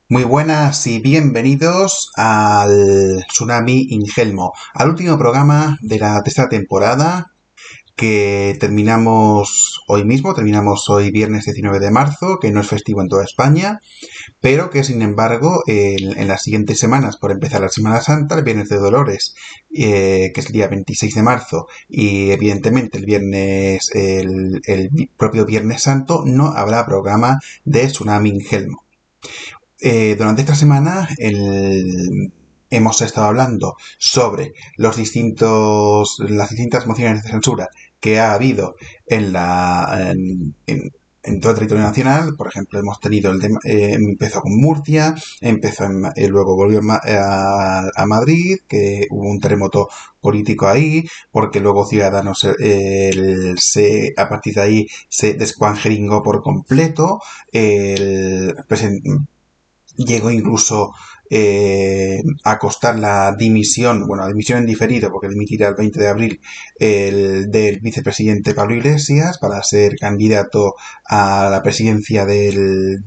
Muy buenas y bienvenidos al Tsunami Ingelmo, al último programa de la tercera temporada que terminamos hoy mismo, terminamos hoy viernes 19 de marzo, que no es festivo en toda España, pero que sin embargo en las siguientes semanas, por empezar la Semana Santa, el Viernes de Dolores, que es el día 26 de marzo, y evidentemente el propio Viernes Santo, no habrá programa de Tsunami Ingelmo. Durante esta semana hemos estado hablando sobre las distintas mociones de censura que ha habido en todo el territorio nacional. Por ejemplo, hemos tenido empezó con Murcia, luego volvió a Madrid, que hubo un terremoto político ahí, porque luego Ciudadanos a partir de ahí se descuanjeringó por completo. Llegó incluso a costar la dimisión en diferido, porque dimitirá el 20 de abril, del vicepresidente Pablo Iglesias para ser candidato a la presidencia del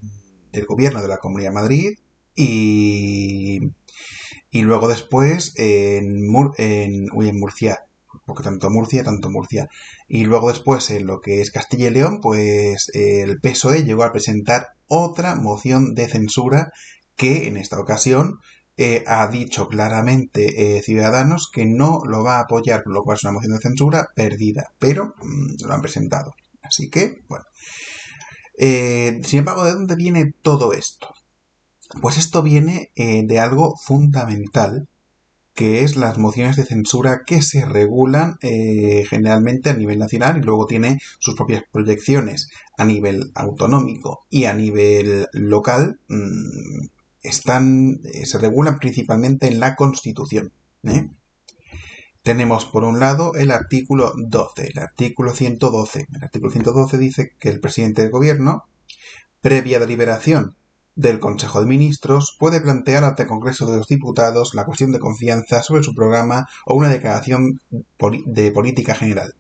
gobierno de la Comunidad de Madrid. Y luego después en Murcia, porque tanto Murcia. Y luego después en lo que es Castilla y León, pues el PSOE llegó a presentar otra moción de censura que en esta ocasión ha dicho claramente Ciudadanos que no lo va a apoyar, por lo cual es una moción de censura perdida, pero lo han presentado. Así que, bueno. Sin embargo, ¿de dónde viene todo esto? Pues esto viene de algo fundamental, que es las mociones de censura que se regulan generalmente a nivel nacional y luego tiene sus propias proyecciones a nivel autonómico y a nivel local. Se regulan principalmente en la Constitución. Tenemos por un lado el artículo 12, el artículo 112. El artículo 112 dice que el presidente del gobierno, previa deliberación del Consejo de Ministros, puede plantear ante el Congreso de los Diputados la cuestión de confianza sobre su programa o una declaración de política general.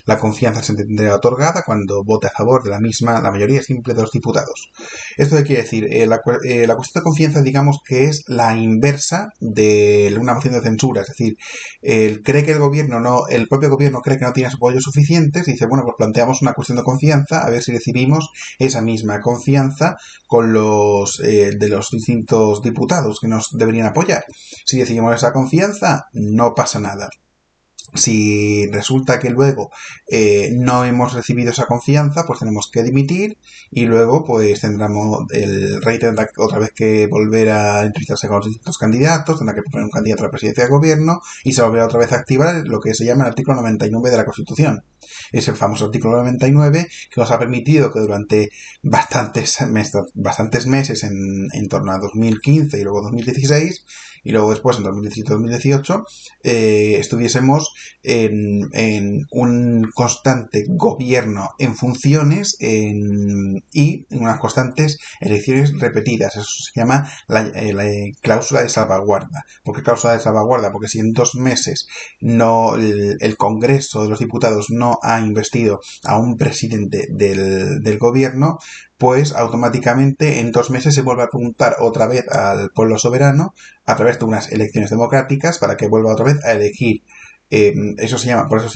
La confianza se tendrá otorgada cuando vote a favor de la misma la mayoría simple de los diputados. ¿Esto qué quiere decir? La cuestión de confianza, digamos que es la inversa de una moción de censura. Es decir, cree que el propio gobierno cree que no tiene apoyo suficientes y dice, bueno, pues planteamos una cuestión de confianza a ver si recibimos esa misma confianza con de los distintos diputados que nos deberían apoyar. Si recibimos esa confianza, no pasa nada. Si resulta que luego no hemos recibido esa confianza, pues tenemos que dimitir y luego pues el rey tendrá otra vez que volver a entrevistarse con los distintos candidatos, tendrá que poner un candidato a la presidencia del gobierno y se volverá otra vez a activar lo que se llama el artículo 99 de la Constitución. Es el famoso artículo 99 que nos ha permitido que durante bastantes meses, en torno a 2015 y luego 2016 y luego después en 2017-2018, estuviésemos en un constante gobierno en funciones y en unas constantes elecciones repetidas. Eso se llama la cláusula de salvaguarda. ¿Por qué cláusula de salvaguarda? Porque si en 2 meses el Congreso de los Diputados no ha investido a un presidente del gobierno, pues automáticamente en 2 meses se vuelve a preguntar otra vez al pueblo soberano a través de unas elecciones democráticas para que vuelva otra vez a elegir. Por eso se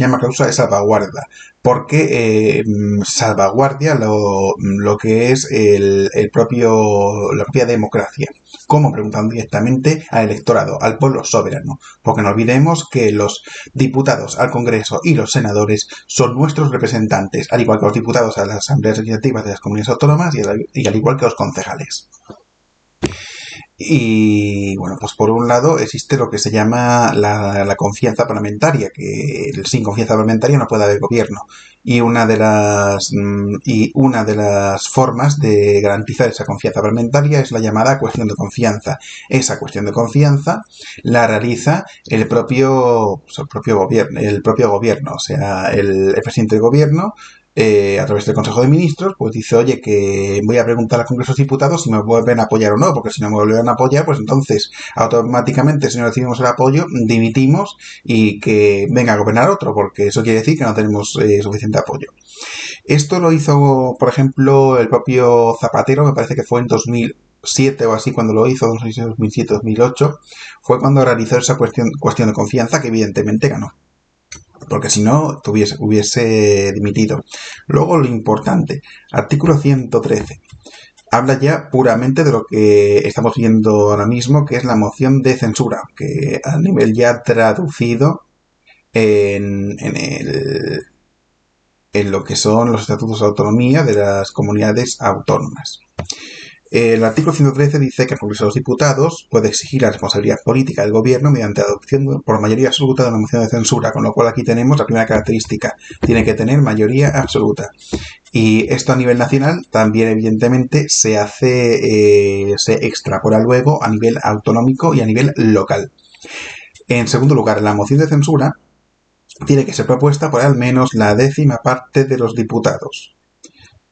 llama cláusula de salvaguarda, porque salvaguardia lo que es la propia democracia, como preguntando directamente al electorado, al pueblo soberano, porque no olvidemos que los diputados al Congreso y los senadores son nuestros representantes, al igual que los diputados a las asambleas legislativas de las comunidades autónomas y al igual que los concejales. Y bueno, pues por un lado existe lo que se llama la confianza parlamentaria, que sin confianza parlamentaria no puede haber gobierno. Y una de las formas de garantizar esa confianza parlamentaria es la llamada cuestión de confianza. Esa cuestión de confianza la realiza el propio gobierno, o sea, el presidente del gobierno, a través del Consejo de Ministros, pues dice, oye, que voy a preguntar al Congreso de Diputados si me vuelven a apoyar o no, porque si no me vuelven a apoyar, pues entonces automáticamente, si no recibimos el apoyo, dimitimos y que venga a gobernar otro, porque eso quiere decir que no tenemos suficiente apoyo. Esto lo hizo, por ejemplo, el propio Zapatero, me parece que fue en 2007 o así, cuando lo hizo, 2007-2008, fue cuando realizó esa cuestión de confianza que evidentemente ganó. Porque si no, hubiese dimitido. Luego lo importante, artículo 113. Habla ya puramente de lo que estamos viendo ahora mismo, que es la moción de censura, que a nivel ya traducido en lo que son los estatutos de autonomía de las comunidades autónomas. El artículo 113 dice que el Congreso de los Diputados puede exigir la responsabilidad política del Gobierno mediante adopción por mayoría absoluta de una moción de censura, con lo cual aquí tenemos la primera característica, tiene que tener mayoría absoluta. Y esto a nivel nacional también evidentemente se extrapola luego a nivel autonómico y a nivel local. En segundo lugar, la moción de censura tiene que ser propuesta por al menos la 10ª parte de los diputados.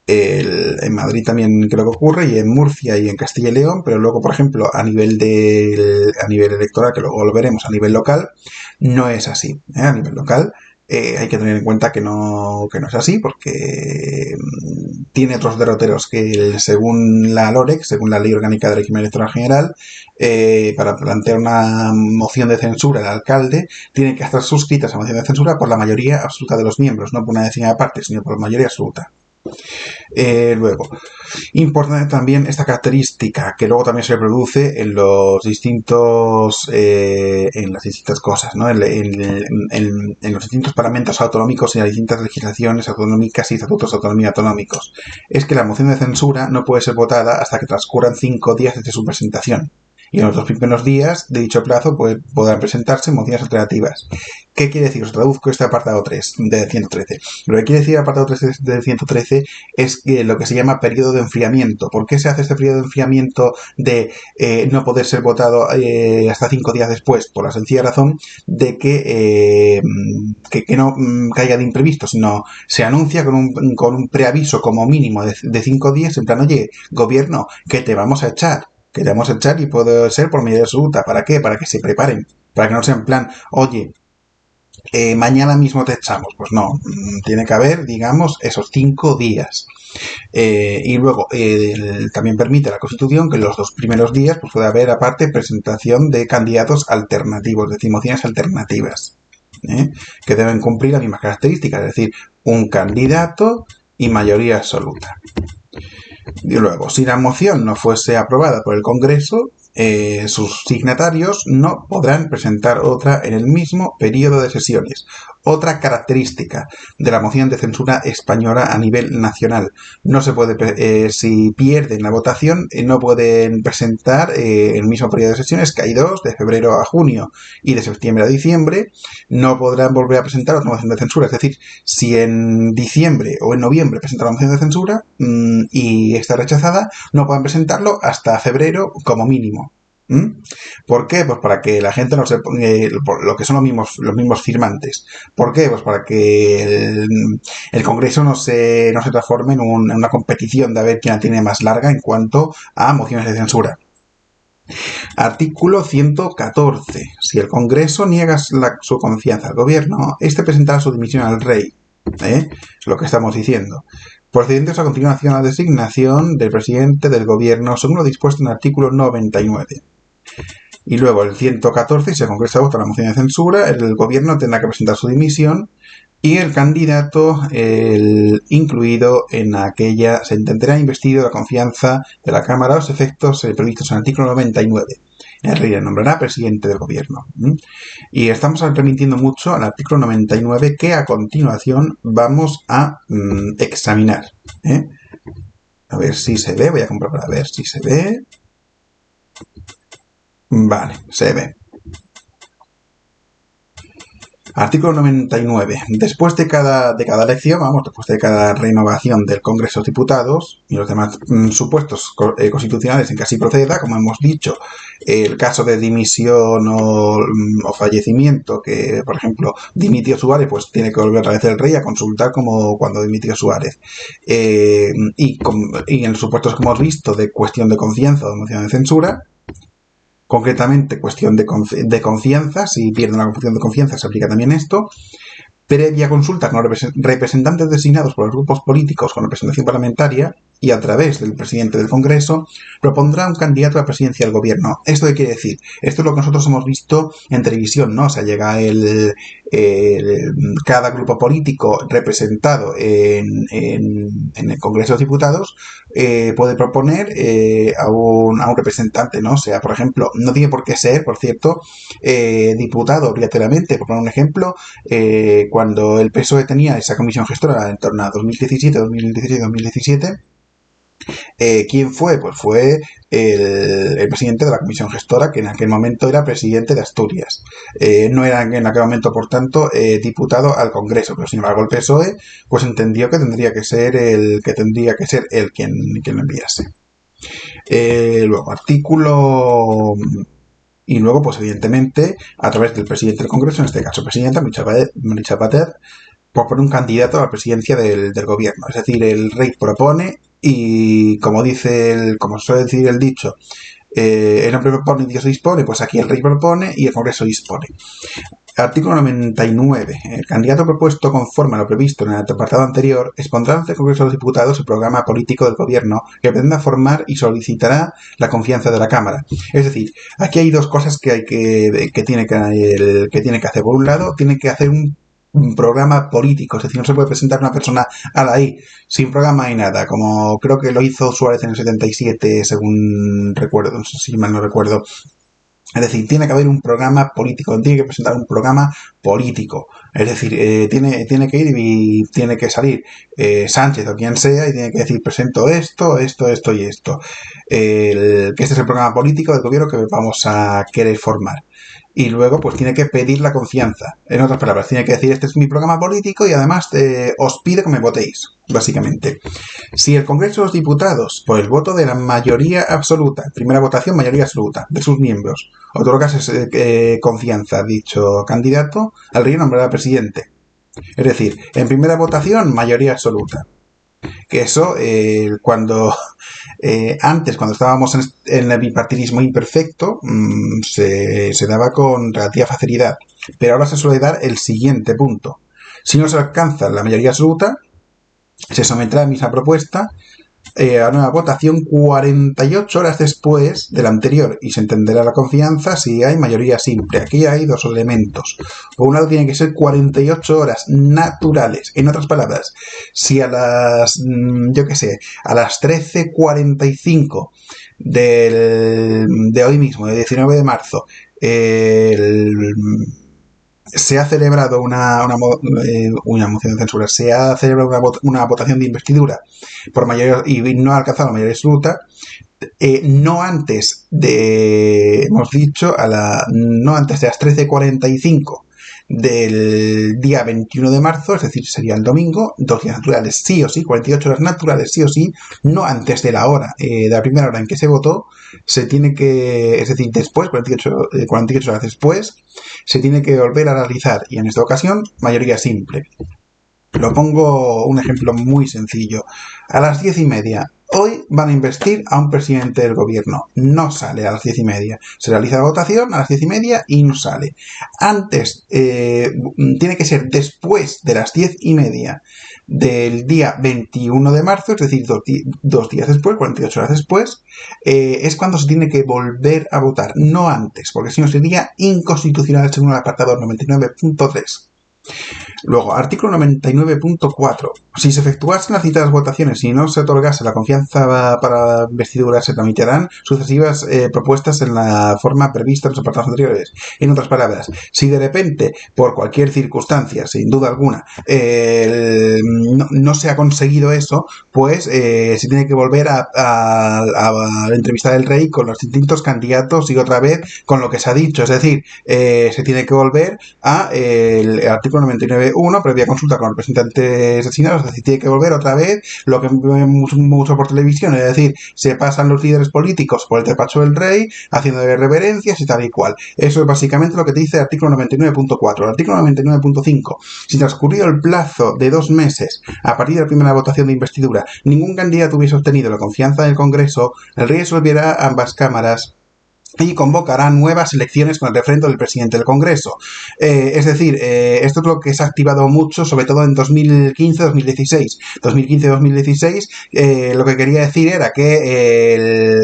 En Madrid también creo que ocurre, y en Murcia y en Castilla y León, pero luego, por ejemplo, a nivel electoral, que luego lo veremos, a nivel local, no es así. A nivel local hay que tener en cuenta que no es así, porque tiene otros derroteros que según la LOREC, según la Ley Orgánica del Régimen Electoral General, para plantear una moción de censura al alcalde, tiene que estar suscrita esa moción de censura por la mayoría absoluta de los miembros, no por una 10ª parte, sino por la mayoría absoluta. Luego, importante también esta característica que luego también se reproduce en los distintos en las distintas cosas, ¿no? En los distintos parlamentos autonómicos y las distintas legislaciones autonómicas y estatutos de autonomía autonómicos, es que la moción de censura no puede ser votada hasta que transcurran 5 días desde su presentación. Y en los 2 primeros días de dicho plazo podrán presentarse mociones alternativas. ¿Qué quiere decir? Os traduzco este apartado 3 de 113. Lo que quiere decir el apartado 3 de 113 es que lo que se llama periodo de enfriamiento. ¿Por qué se hace este periodo de enfriamiento de no poder ser votado hasta 5 días después? Por la sencilla razón de que no caiga de imprevisto, sino se anuncia con un preaviso como mínimo de 5 días, en plan, oye, gobierno, que te vamos a echar. Y puede ser por mayoría absoluta. ¿Para qué? Para que se preparen. Para que no sea en plan, oye, mañana mismo te echamos. Pues no, tiene que haber, digamos, esos 5 días. Y luego también permite la Constitución que en los 2 primeros días pues puede haber aparte presentación de candidatos alternativos, es decir, mociones alternativas, que deben cumplir las mismas características, es decir, un candidato y mayoría absoluta. Y luego, si la moción no fuese aprobada por el Congreso, sus signatarios no podrán presentar otra en el mismo periodo de sesiones. Otra característica de la moción de censura española a nivel nacional. No se puede, si pierden la votación, no pueden presentar en el mismo periodo de sesiones, que hay 2, de febrero a junio y de septiembre a diciembre, no podrán volver a presentar otra moción de censura. Es decir, si en diciembre o en noviembre presentan la moción de censura y está rechazada, no pueden presentarlo hasta febrero como mínimo. ¿Por qué? Pues para que la gente no se ponga lo que son los mismos firmantes. ¿Por qué? Pues para que el Congreso no se transforme en una competición de a ver quién la tiene más larga en cuanto a mociones de censura. Artículo 114. Si el Congreso niega su confianza al Gobierno, este presentará su dimisión al Rey. Lo que estamos diciendo. Procedentes a continuación a la designación del presidente del Gobierno según lo dispuesto en el artículo 99. Y luego el 114, si el Congreso vota la moción de censura, el Gobierno tendrá que presentar su dimisión y el candidato incluido en aquella se intentará investido de la confianza de la Cámara a los efectos previstos en el artículo 99. El Rey nombrará presidente del Gobierno. Y estamos remitiendo mucho al artículo 99 que a continuación vamos a examinar. A ver si se ve, voy a comprobar a ver si se ve. Vale, se ve. Artículo 99. Después de cada elección, después de cada renovación del Congreso de Diputados y los demás supuestos constitucionales en que así proceda, como hemos dicho, el caso de dimisión o fallecimiento, que por ejemplo dimitió Suárez, pues tiene que volver otra vez el Rey a consultar como cuando dimitió Suárez. Y en los supuestos que hemos visto de cuestión de confianza o de moción de censura, concretamente cuestión de confianza, si pierden la cuestión de confianza se aplica también esto, previa consulta con los representantes designados por los grupos políticos con representación parlamentaria y a través del presidente del Congreso, propondrá un candidato a la presidencia del gobierno. ¿Esto qué quiere decir? Esto es lo que nosotros hemos visto en televisión, ¿no? O sea, llega cada grupo político representado en el Congreso de los Diputados puede proponer a un representante, ¿no? O sea, por ejemplo, no tiene por qué ser, por cierto, diputado obligatoriamente. Por poner un ejemplo, cuando el PSOE tenía esa comisión gestora en torno a 2017, ¿quién fue? Pues fue el presidente de la comisión gestora, que en aquel momento era presidente de Asturias. No era en aquel momento, por tanto, diputado al Congreso, pero sin embargo el PSOE pues entendió que tendría que ser él quien lo enviase. Luego, artículo... Y luego, pues evidentemente, a través del presidente del Congreso, en este caso presidenta, Meritxell Batet, propone un candidato a la presidencia del gobierno. Es decir, el rey propone y, como suele decir el dicho, el hombre propone y Dios dispone, pues aquí el rey propone y el Congreso dispone. Artículo 99. El candidato propuesto conforme a lo previsto en el apartado anterior expondrá ante el Congreso de los Diputados el programa político del gobierno que pretenda formar y solicitará la confianza de la Cámara. Es decir, aquí hay dos cosas que tiene que hacer. Por un lado, tiene que hacer un programa político, es decir, no se puede presentar una persona a la I sin programa y nada, como creo que lo hizo Suárez en el 77, según recuerdo, no sé si mal no recuerdo. Es decir, tiene que haber un programa político, tiene que presentar un programa político. Es decir, tiene que ir y tiene que salir Sánchez o quien sea y tiene que decir, presento esto y esto. Que este es el programa político del gobierno que vamos a querer formar. Y luego, pues tiene que pedir la confianza. En otras palabras, tiene que decir, este es mi programa político y además os pido que me votéis, básicamente. Si el Congreso de los Diputados, por el voto de la mayoría absoluta, primera votación, mayoría absoluta, de sus miembros, otorgase confianza a dicho candidato, el rey nombrará presidente. Es decir, en primera votación, mayoría absoluta. Que eso, antes, cuando estábamos en el bipartidismo imperfecto, se daba con relativa facilidad. Pero ahora se suele dar el siguiente punto. Si no se alcanza la mayoría absoluta, se someterá a la misma propuesta a una votación 48 horas después de la anterior y se entenderá la confianza si hay mayoría simple. Aquí hay dos elementos. Por un lado tiene que ser 48 horas naturales. En otras palabras, si a las 13:45 de hoy mismo, del 19 de marzo, se ha celebrado una moción de censura, se ha celebrado una votación de investidura por mayoría y no ha alcanzado la mayoría absoluta, no antes de las 13:45 del día 21 de marzo, es decir, sería el domingo, 2 días naturales sí o sí, 48 horas naturales sí o sí, no antes de la hora, de la primera hora en que se votó, es decir, después, 48 horas después, se tiene que volver a realizar, y en esta ocasión, mayoría simple. Lo pongo un ejemplo muy sencillo. A las 10:30, hoy van a investir a un presidente del gobierno. No sale a las 10:30. Se realiza la votación a las 10:30 y no sale. Antes, tiene que ser después de las 10:30 del día 21 de marzo, es decir, 2 días después, 48 horas después, es cuando se tiene que volver a votar, no antes, porque si no sería inconstitucional según el apartado 99.3. Luego, artículo 99.4. Si se efectuasen las citadas votaciones y no se otorgase la confianza para la investidura, se tramitarán sucesivas propuestas en la forma prevista en los apartados anteriores. En otras palabras, si de repente, por cualquier circunstancia, sin duda alguna, no se ha conseguido eso, pues se tiene que volver a la entrevista del rey con los distintos candidatos y otra vez con lo que se ha dicho. Es decir, se tiene que volver a el artículo 99.1, previa consulta con representantes designados, es decir, tiene que volver otra vez lo que vemos mucho por televisión, es decir, se pasan los líderes políticos por el despacho del rey, haciendo reverencias y tal y cual. Eso es básicamente lo que te dice el artículo 99.4. El artículo 99.5. Si transcurrido el plazo de 2 meses a partir de la primera votación de investidura, ningún candidato hubiese obtenido la confianza del Congreso, el rey resolverá ambas cámaras y convocará nuevas elecciones con el refrendo del presidente del Congreso. Es decir, esto es lo que se ha activado mucho, sobre todo en 2015-2016. 2015-2016, lo que quería decir era que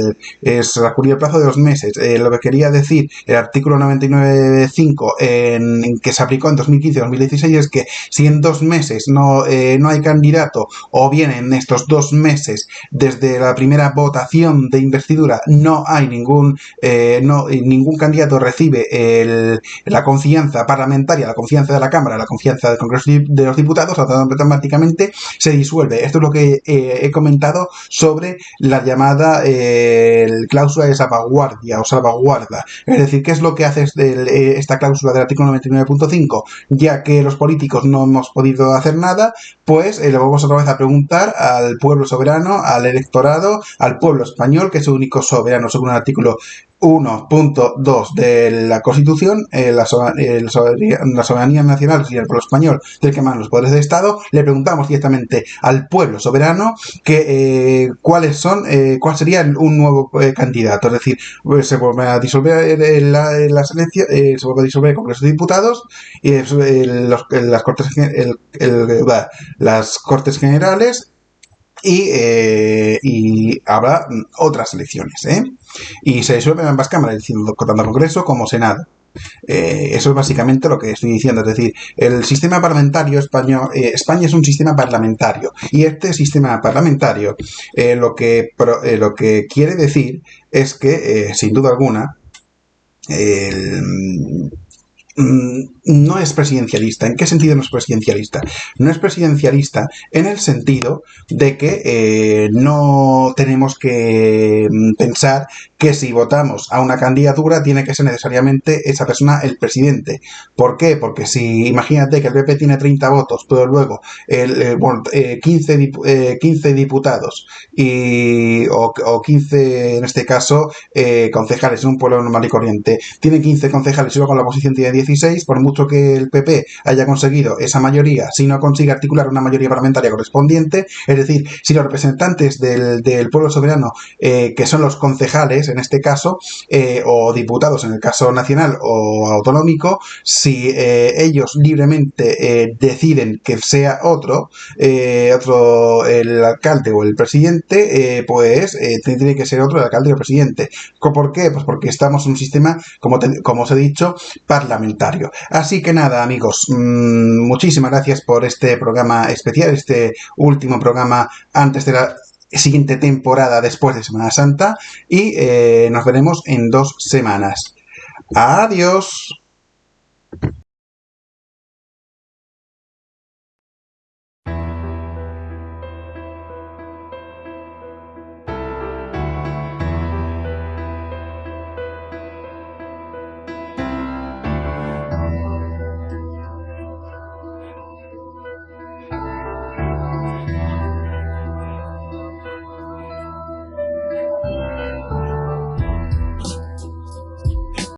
se acudió el plazo de 2 meses. Lo que quería decir el artículo 99.5 que se aplicó en 2015-2016 es que si en 2 meses no hay candidato, o bien en estos 2 meses desde la primera votación de investidura no hay ningún candidato recibe la confianza parlamentaria, la confianza de la Cámara, la confianza del Congreso de los Diputados, automáticamente se disuelve. Esto es lo que he comentado sobre la llamada cláusula de salvaguardia o salvaguarda. Es decir, ¿qué es lo que hace esta cláusula del artículo 99.5? Ya que los políticos no hemos podido hacer nada, pues le vamos otra vez a preguntar al pueblo soberano, al electorado, al pueblo español, que es el único soberano según el artículo 1.2 de la Constitución, la soberanía nacional y el pueblo español, del que emanan los poderes del Estado. Le preguntamos directamente al pueblo soberano que cuál sería un nuevo candidato. Es decir, se vuelve a disolver las elecciones, se vuelve a disolver el Congreso de Diputados y las Cortes Generales, y habrá otras elecciones, y se disuelven ambas cámaras, es decir, tanto Congreso como Senado. Eso es básicamente lo que estoy diciendo. Es decir, el sistema parlamentario español, España es un sistema parlamentario, y este sistema parlamentario lo que quiere decir es que, sin duda alguna, no es presidencialista. ¿En qué sentido no es presidencialista? No es presidencialista en el sentido de que no tenemos que pensar que si votamos a una candidatura tiene que ser necesariamente esa persona el presidente. ¿Por qué? Porque si imagínate que el PP tiene 30 votos, pero luego 15 diputados o 15, en este caso, concejales en un pueblo normal y corriente, tiene 15 concejales y luego la oposición tiene 16, por mucho que el PP haya conseguido esa mayoría, si no consigue articular una mayoría parlamentaria correspondiente, es decir, si los representantes del pueblo soberano, que son los concejales en este caso, o diputados en el caso nacional o autonómico, si ellos libremente deciden que sea otro el alcalde o el presidente, pues tiene que ser otro el alcalde o el presidente. ¿Por qué? Pues porque estamos en un sistema, como os he dicho, parlamentario. Así que nada, amigos, muchísimas gracias por este programa especial, este último programa antes de la siguiente temporada después de Semana Santa, y nos veremos en 2 semanas. Adiós.